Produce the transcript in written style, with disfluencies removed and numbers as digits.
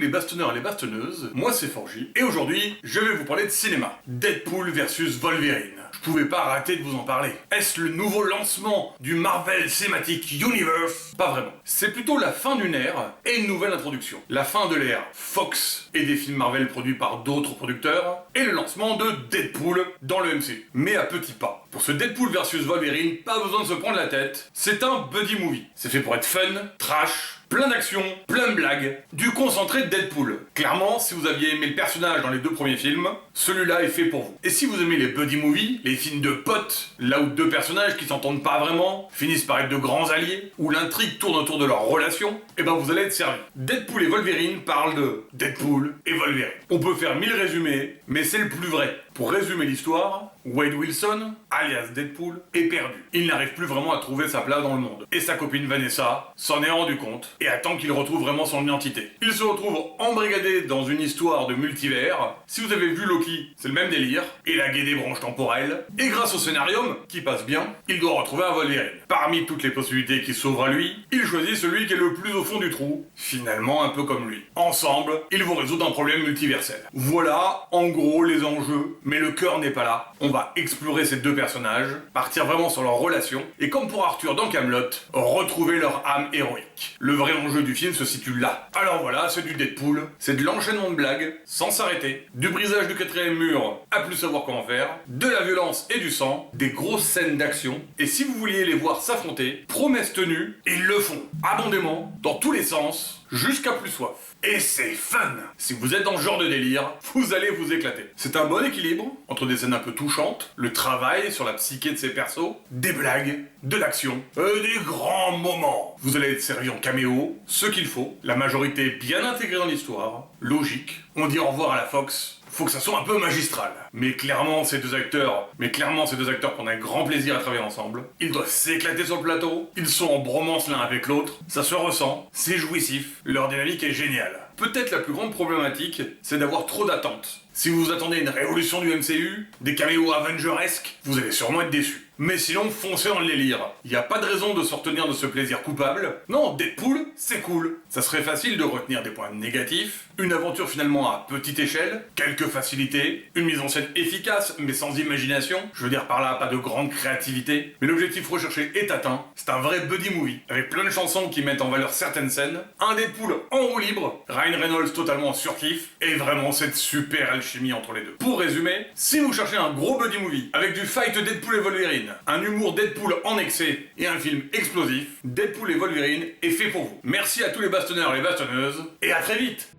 les bastonneurs et les bastonneuses, moi c'est Forgy, et aujourd'hui, je vais vous parler de cinéma. Deadpool versus Wolverine. Je pouvais pas rater de vous en parler. Est-ce le nouveau lancement du Marvel Cinematic Universe? Pas vraiment. C'est plutôt la fin d'une ère et une nouvelle introduction. La fin de l'ère Fox et des films Marvel produits par d'autres producteurs, et le lancement de Deadpool dans le MCU. Mais à petits pas. Pour ce Deadpool versus Wolverine, pas besoin de se prendre la tête, c'est un buddy movie. C'est fait pour être fun, trash, plein d'action, plein de blagues, du concentré de Deadpool. Clairement, si vous aviez aimé le personnage dans les deux premiers films, celui-là est fait pour vous. Et si vous aimez les buddy movies, les films de potes, là où deux personnages qui s'entendent pas vraiment, finissent par être de grands alliés, où l'intrigue tourne autour de leur relation, et ben vous allez être servi. Deadpool et Wolverine parlent de Deadpool et Wolverine. On peut faire 1000 résumés, mais c'est le plus vrai. Pour résumer l'histoire, Wade Wilson, alias Deadpool, est perdu. Il n'arrive plus vraiment à trouver sa place dans le monde. Et sa copine Vanessa s'en est rendu compte et attend qu'il retrouve vraiment son identité. Il se retrouve embrigadé dans une histoire de multivers. Si vous avez vu Loki, c'est le même délire. Élagué des branches temporelles. Et grâce au scénarium, qui passe bien, il doit retrouver un Wolverine. Parmi toutes les possibilités qui s'ouvrent à lui, il choisit celui qui est le plus au fond du trou. Finalement un peu comme lui. Ensemble, ils vont résoudre un problème multiversel. Voilà, en gros, les enjeux. Mais le cœur n'est pas là. On va explorer ces deux personnages, partir vraiment sur leur relation, et comme pour Arthur dans Kaamelott, retrouver leur âme héroïque. Le vrai enjeu du film se situe là. Alors voilà, c'est du Deadpool, c'est de l'enchaînement de blagues, sans s'arrêter, du brisage du quatrième mur, à plus savoir comment faire, de la violence et du sang, des grosses scènes d'action, et si vous vouliez les voir s'affronter, promesse tenue, ils le font, abondamment, dans tous les sens, jusqu'à plus soif. Et c'est fun! Si vous êtes dans ce genre de délire, vous allez vous éclater. C'est un bon équilibre entre des scènes un peu touchantes, le travail sur la psyché de ces persos, des blagues, de l'action, des grands moments. Vous allez être servi en caméo, ce qu'il faut, la majorité bien intégrée dans l'histoire, logique. On dit au revoir à la Fox. Faut que ça soit un peu magistral. Mais clairement, ces deux acteurs prennent un grand plaisir à travailler ensemble. Ils doivent s'éclater sur le plateau. Ils sont en bromance l'un avec l'autre. Ça se ressent. C'est jouissif. Leur dynamique est géniale. Peut-être la plus grande problématique, c'est d'avoir trop d'attentes. Si vous attendez une révolution du MCU, des caméos Avengeresques, vous allez sûrement être déçus. Mais sinon, foncez dans le délire. Il n'y a pas de raison de se retenir de ce plaisir coupable. Non, Deadpool, c'est cool. Ça serait facile de retenir des points négatifs, une aventure finalement à petite échelle, quelques facilités, une mise en scène efficace mais sans imagination, je veux dire par là pas de grande créativité, mais l'objectif recherché est atteint, c'est un vrai buddy movie, avec plein de chansons qui mettent en valeur certaines scènes, un Deadpool en roue libre, Ryan Reynolds totalement en surkiff, et vraiment cette super alchimie entre les deux. Pour résumer, si vous cherchez un gros buddy movie, avec du fight Deadpool et Wolverine, un humour Deadpool en excès et un film explosif, Deadpool et Wolverine est fait pour vous. Merci à tous les bastonneurs et les bastonneuses, et à très vite!